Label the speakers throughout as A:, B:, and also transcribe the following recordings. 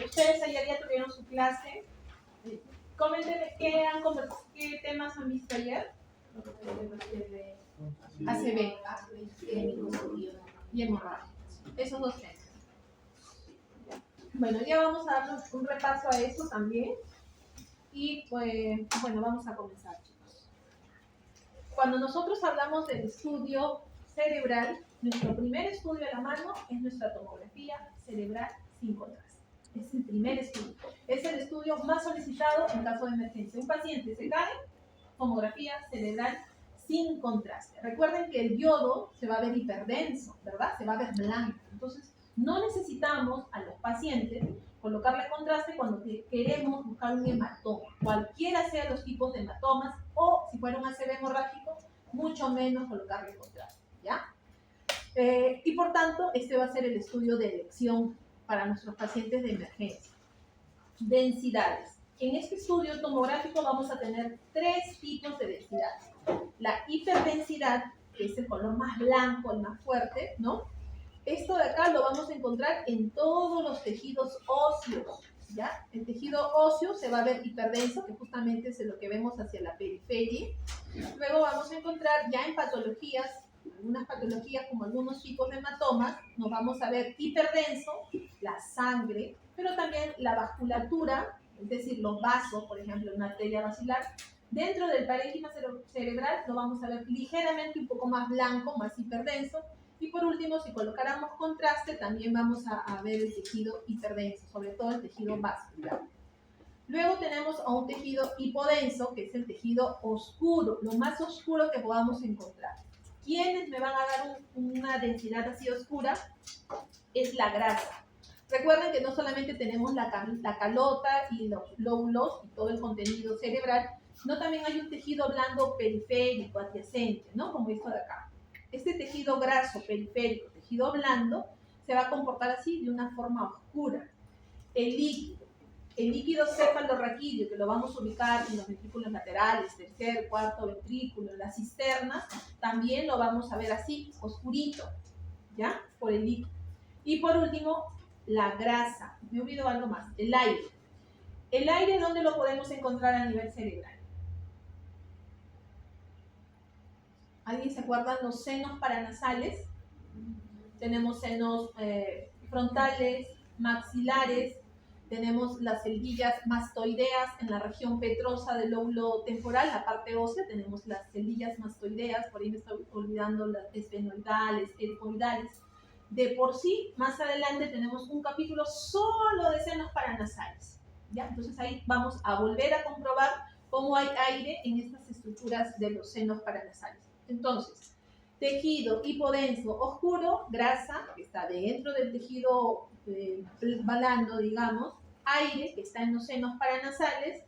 A: Ustedes ayer ya tuvieron su clase. Coméntenme qué temas han visto ayer. ACV y hemorragia. Esos dos temas. Bueno, ya vamos a dar un repaso a eso también. Y pues, bueno, vamos a comenzar, chicos. Cuando nosotros hablamos del estudio cerebral, nuestro primer estudio a la mano es nuestra tomografía cerebral sin contraste. Es el primer estudio. Es el estudio más solicitado en caso de emergencia. Un paciente se cae, tomografía cerebral sin contraste. Recuerden que el diodo se va a ver hiperdenso, ¿verdad? Se va a ver blanco. Entonces, no necesitamos a los pacientes colocarle contraste cuando queremos buscar un hematoma. Cualquiera sea los tipos de hematomas, o si fuera un ACV hemorrágico, mucho menos colocarle contraste, ¿ya? Y por tanto, este va a ser el estudio de elección para nuestros pacientes de emergencia. Densidades. En este estudio tomográfico vamos a tener tres tipos de densidades. La hiperdensidad, que es el color más blanco, el más fuerte, ¿no? Esto de acá lo vamos a encontrar en todos los tejidos óseos, ¿ya? El tejido óseo se va a ver hiperdenso, que justamente es lo que vemos hacia la periferia. Luego vamos a encontrar ya en patologías, algunas patologías como algunos tipos de hematomas, nos vamos a ver hiperdenso, la sangre, pero también la vasculatura, es decir, los vasos, por ejemplo, una arteria basilar. Dentro del parénquima cerebral lo vamos a ver ligeramente un poco más blanco, más hiperdenso. Y por último, si colocáramos contraste, también vamos a ver el tejido hiperdenso, sobre todo el tejido vascular. Luego tenemos a un tejido hipodenso, que es el tejido oscuro, lo más oscuro que podamos encontrar. ¿Quiénes me van a dar una densidad así oscura? Es la grasa. Recuerden que no solamente tenemos la calota y los lóbulos y todo el contenido cerebral, sino también hay un tejido blando periférico, adyacente, ¿no? Como esto de acá. Este tejido graso, periférico, tejido blando, se va a comportar así, de una forma oscura. El líquido cefalorraquídeo, que lo vamos a ubicar en los ventrículos laterales, tercer, cuarto ventrículo, en las cisternas, también lo vamos a ver así, oscurito, ¿ya? Por el líquido. Y por último, la grasa. Me olvido algo más, el aire. ¿El aire dónde lo podemos encontrar a nivel cerebral? ¿Alguien se acuerda? Los senos paranasales. Tenemos senos frontales, maxilares. Tenemos las celdillas mastoideas en la región petrosa del lóbulo temporal, la parte ósea. Tenemos las celdillas mastoideas, por ahí me estoy olvidando las esfenoidales, ericoidales. De por sí, más adelante tenemos un capítulo solo de senos paranasales, ¿ya? Entonces ahí vamos a volver a comprobar cómo hay aire en estas estructuras de los senos paranasales. Entonces, tejido hipodenso oscuro, grasa, que está dentro del tejido blando, digamos, aire, que está en los senos paranasales,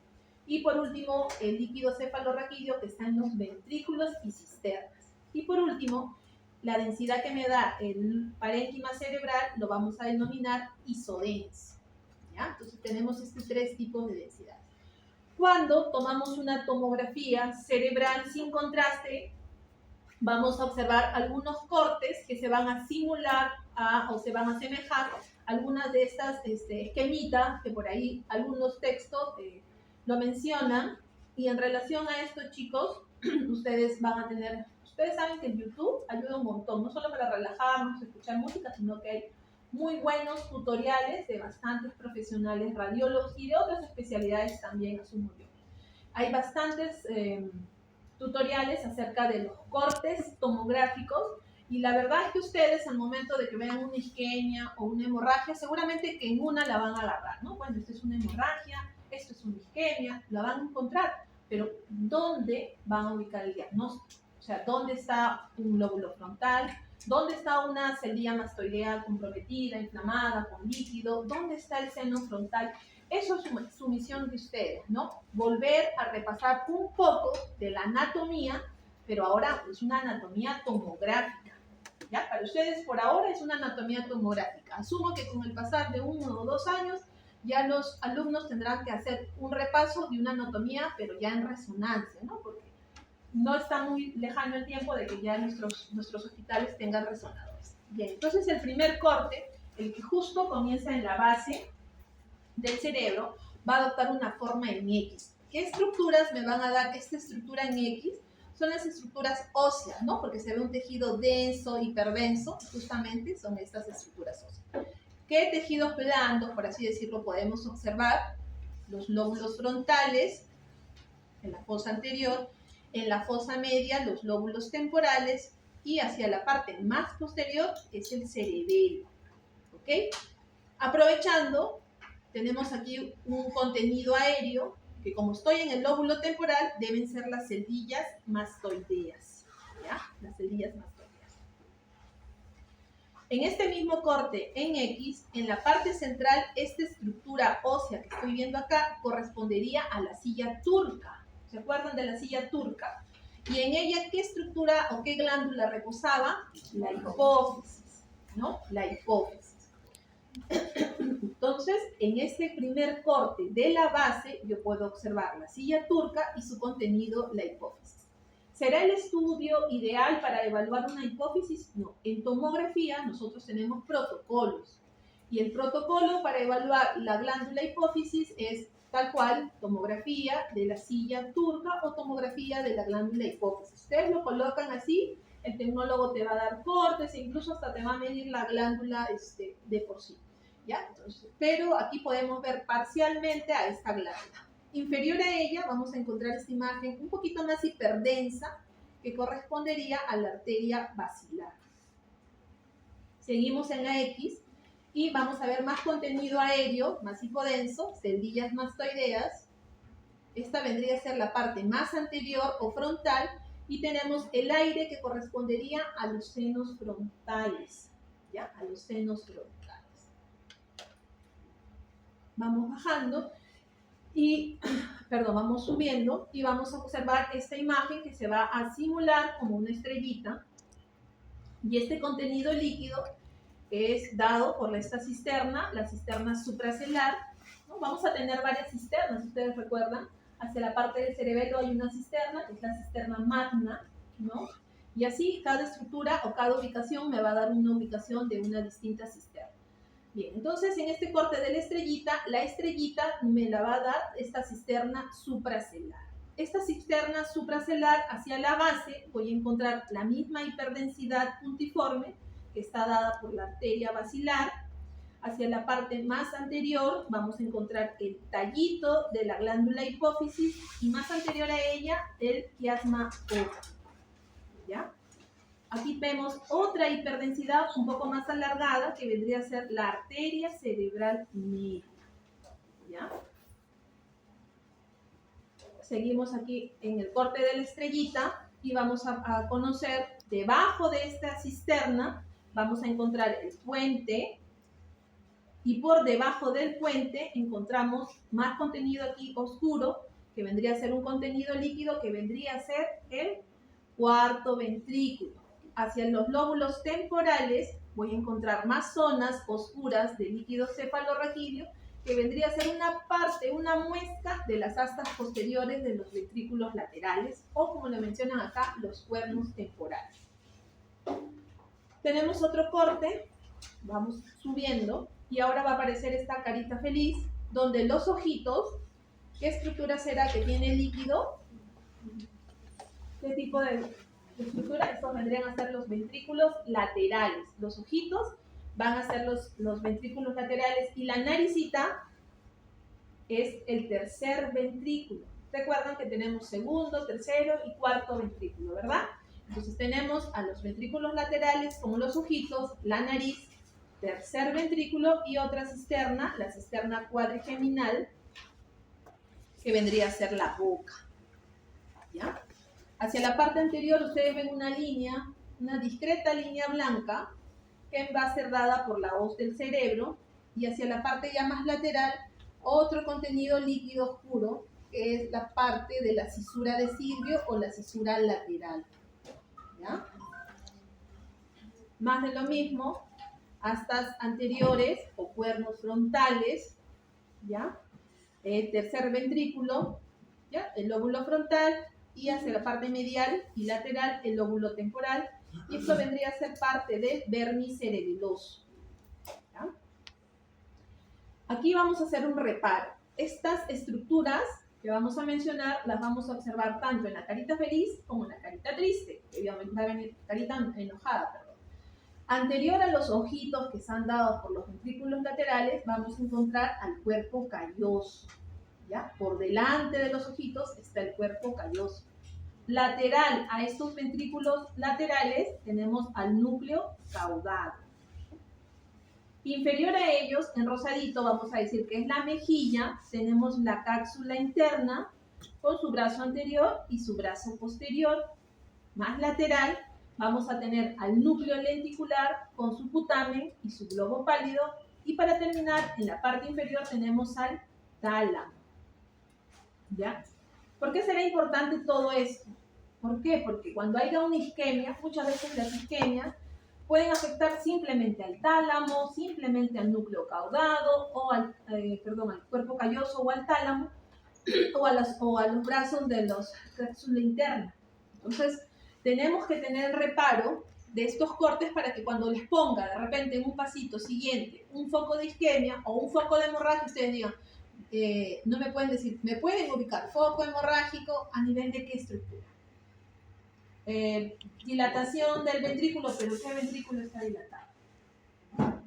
A: y por último, el líquido cefalorraquídeo, que está en los ventrículos y cisternas. Y por último, la densidad que me da el parénquima cerebral lo vamos a denominar isodenso, ¿ya? Entonces tenemos estos tres tipos de densidad. Cuando tomamos una tomografía cerebral sin contraste, vamos a observar algunos cortes que se van a simular o se van a asemejar a algunas de estas esquemitas que por ahí algunos textos lo mencionan. Y en relación a esto, chicos, ustedes van a tener... Ustedes saben que el YouTube ayuda un montón, no solo para relajarnos, escuchar música, sino que hay muy buenos tutoriales de bastantes profesionales radiólogos y de otras especialidades también, asumo yo. Hay bastantes tutoriales acerca de los cortes tomográficos y la verdad es que ustedes al momento de que vean una isquemia o una hemorragia, seguramente que en una la van a agarrar, ¿no? Bueno, esto es una hemorragia, esto es una isquemia, la van a encontrar, pero ¿dónde van a ubicar el diagnóstico? O sea, ¿dónde está un lóbulo frontal? ¿Dónde está una celdilla mastoidea comprometida, inflamada, con líquido? ¿Dónde está el seno frontal? Eso es su misión de ustedes, ¿no? Volver a repasar un poco de la anatomía, pero ahora es una anatomía tomográfica, ¿ya? Para ustedes por ahora es una anatomía tomográfica. Asumo que con el pasar de 1 o 2 años ya los alumnos tendrán que hacer un repaso de una anatomía, pero ya en resonancia, ¿no? Porque no está muy lejano el tiempo de que ya nuestros hospitales tengan resonadores. Bien, entonces el primer corte, el que justo comienza en la base, del cerebro va a adoptar una forma en X. ¿Qué estructuras me van a dar esta estructura en X? Son las estructuras óseas, ¿no? Porque se ve un tejido denso, hiperdenso, justamente son estas estructuras óseas. ¿Qué tejidos blandos, por así decirlo, podemos observar? Los lóbulos frontales, en la fosa anterior, en la fosa media, los lóbulos temporales, y hacia la parte más posterior es el cerebelo. ¿Ok? Aprovechando, tenemos aquí un contenido aéreo que, como estoy en el lóbulo temporal, deben ser las celdillas mastoideas. ¿Ya? Las celdillas mastoideas. En este mismo corte en X, en la parte central, esta estructura ósea que estoy viendo acá correspondería a la silla turca. ¿Se acuerdan de la silla turca? Y en ella, ¿qué estructura o qué glándula reposaba? La hipófisis, ¿no? La hipófisis. Entonces, en este primer corte de la base, yo puedo observar la silla turca y su contenido, la hipófisis. ¿Será el estudio ideal para evaluar una hipófisis? No. En tomografía nosotros tenemos protocolos. Y el protocolo para evaluar la glándula hipófisis es tal cual, tomografía de la silla turca o tomografía de la glándula hipófisis. Ustedes lo colocan así, el tecnólogo te va a dar cortes e incluso hasta te va a medir la glándula de por sí. ¿Ya? Entonces, pero aquí podemos ver parcialmente a esta glándula. Inferior a ella vamos a encontrar esta imagen un poquito más hiperdensa que correspondería a la arteria basilar. Seguimos en la X y vamos a ver más contenido aéreo, más hipodenso, celdillas mastoideas. Esta vendría a ser la parte más anterior o frontal y tenemos el aire que correspondería a los senos frontales. ¿Ya? A los senos frontales. Vamos bajando y, vamos subiendo y vamos a observar esta imagen que se va a simular como una estrellita y este contenido líquido es dado por esta cisterna, la cisterna supracelular, ¿no? Vamos a tener varias cisternas, ustedes recuerdan, hacia la parte del cerebelo hay una cisterna, que es la cisterna magna, ¿no? Y así cada estructura o cada ubicación me va a dar una ubicación de una distinta cisterna. Bien, entonces en este corte de la estrellita me la va a dar esta cisterna supracelular. Esta cisterna supracelular hacia la base voy a encontrar la misma hiperdensidad puntiforme que está dada por la arteria basilar. Hacia la parte más anterior vamos a encontrar el tallito de la glándula hipófisis y más anterior a ella el quiasma óptico. ¿Ya? Aquí vemos otra hiperdensidad un poco más alargada que vendría a ser la arteria cerebral media. ¿Ya? Seguimos aquí en el corte de la estrellita y vamos a conocer debajo de esta cisterna, vamos a encontrar el puente y por debajo del puente encontramos más contenido aquí oscuro que vendría a ser un contenido líquido que vendría a ser el cuarto ventrículo. Hacia los lóbulos temporales voy a encontrar más zonas oscuras de líquido cefalorraquídeo que vendría a ser una parte, una muesca de las astas posteriores de los ventrículos laterales o, como le mencionan acá, los cuernos temporales. Tenemos otro corte, vamos subiendo y ahora va a aparecer esta carita feliz donde los ojitos, ¿qué estructura será que tiene líquido? ¿Qué tipo de estructura? Estos vendrían a ser los ventrículos laterales. Los ojitos van a ser los ventrículos laterales y la naricita es el tercer ventrículo. Recuerdan que tenemos segundo, tercero y cuarto ventrículo, ¿verdad? Entonces tenemos a los ventrículos laterales como los ojitos, la nariz, tercer ventrículo y otra cisterna, la cisterna cuadrigeminal, que vendría a ser la boca. ¿Ya? Hacia la parte anterior ustedes ven una línea, una discreta línea blanca que va a ser dada por la hoz del cerebro y hacia la parte ya más lateral otro contenido líquido oscuro que es la parte de la cisura de Sylvio o la cisura lateral. ¿Ya? Más de lo mismo, astas anteriores o cuernos frontales, ¿ya? Tercer ventrículo, ¿ya? El lóbulo frontal y hacia la parte medial y lateral el lóbulo temporal y esto vendría a ser parte del vermis cerebeloso. ¿Ya? Aquí vamos a hacer un reparo. Estas estructuras que vamos a mencionar las vamos a observar tanto en la carita feliz como en la carita triste. Obviamente va a venir carita enojada, perdón. Anterior a los ojitos que se han dado por los ventrículos laterales, vamos a encontrar al cuerpo calloso. ¿Ya? Por delante de los ojitos está el cuerpo calloso. Lateral a estos ventrículos laterales tenemos al núcleo caudado. Inferior a ellos, en rosadito, vamos a decir que es la mejilla, tenemos la cápsula interna con su brazo anterior y su brazo posterior. Más lateral, vamos a tener al núcleo lenticular con su putamen y su globo pálido. Y para terminar, en la parte inferior tenemos al tálamo. ¿Ya? ¿Por qué será importante todo esto? ¿Por qué? Porque cuando haya una isquemia, muchas veces las isquemias pueden afectar simplemente al tálamo, simplemente al núcleo caudado, o al cuerpo calloso o al tálamo, o a los brazos de los cápsula interna. Entonces, tenemos que tener reparo de estos cortes para que cuando les ponga de repente en un pasito siguiente un foco de isquemia o un foco de hemorragia, ustedes digan, no me pueden decir, me pueden ubicar foco hemorrágico a nivel de qué estructura. Dilatación del ventrículo, pero ¿qué ventrículo está dilatado?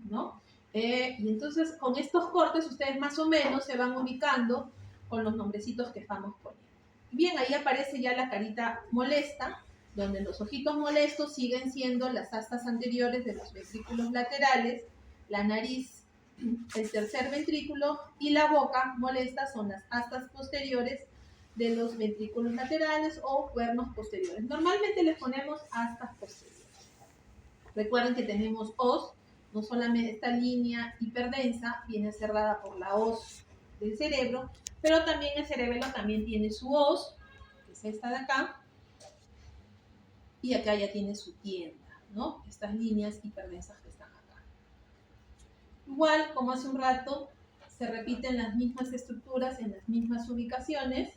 A: ¿No? Y entonces con estos cortes ustedes más o menos se van ubicando con los nombrecitos que estamos poniendo. Bien, ahí aparece ya la carita molesta, donde los ojitos molestos siguen siendo las astas anteriores de los ventrículos laterales, la nariz, el tercer ventrículo y la boca molesta son las astas posteriores de los ventrículos laterales o cuernos posteriores. Normalmente les ponemos astas posteriores. Recuerden que tenemos os, no solamente esta línea hiperdensa viene cerrada por la os del cerebro, pero también el cerebelo también tiene su os, que es esta de acá, y acá ya tiene su tienda, ¿no? Estas líneas hiperdensas que están acá. Igual, como hace un rato, se repiten las mismas estructuras en las mismas ubicaciones.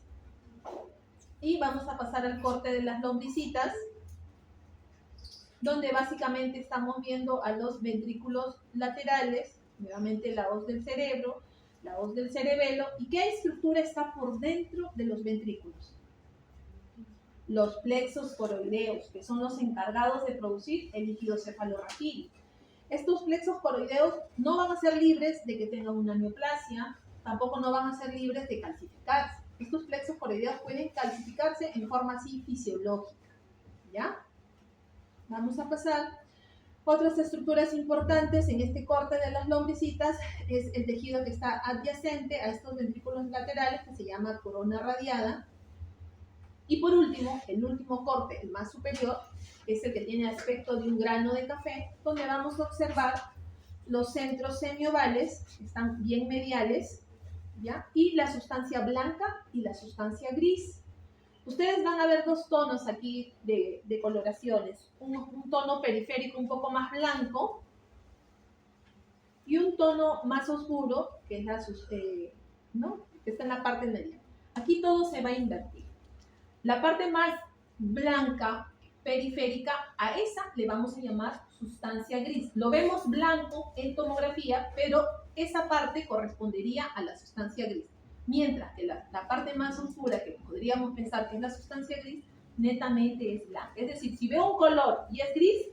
A: Y vamos a pasar al corte de las lombricitas, donde básicamente estamos viendo a los ventrículos laterales, nuevamente la hoz del cerebro, la hoz del cerebelo. ¿Y qué estructura está por dentro de los ventrículos? Los plexos coroideos, que son los encargados de producir el líquido cefalorraquídeo. Estos plexos coroideos no van a ser libres de que tengan una neoplasia, tampoco no van a ser libres de calcificarse. Estos plexos coroideos pueden calcificarse en forma así fisiológica, ¿ya? Vamos a pasar. Otras estructuras importantes en este corte de las lombricitas es el tejido que está adyacente a estos ventrículos laterales, que se llama corona radiada. Y por último, el último corte, el más superior, es el que tiene aspecto de un grano de café, donde vamos a observar los centros semiovales, que están bien mediales, ¿ya? Y la sustancia blanca y la sustancia gris. Ustedes van a ver dos tonos aquí de coloraciones. Un tono periférico un poco más blanco y un tono más oscuro, que es ¿no? Que está en la parte media. Aquí todo se va a invertir. La parte más blanca, periférica, a esa le vamos a llamar sustancia gris. Lo vemos blanco en tomografía, pero esa parte correspondería a la sustancia gris. Mientras que la parte más oscura, que podríamos pensar que es la sustancia gris, netamente es blanca. Es decir, si veo un color y es gris,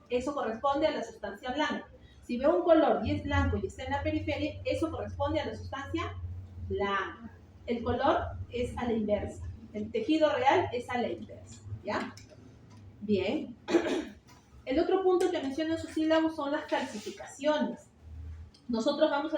A: eso corresponde a la sustancia blanca. Si veo un color y es blanco y está en la periferia, eso corresponde a la sustancia blanca. El color es a la inversa. El tejido real es a la inversa, ¿ya? Bien. El otro punto que menciona en sus sílabos son las calcificaciones. Nosotros vamos a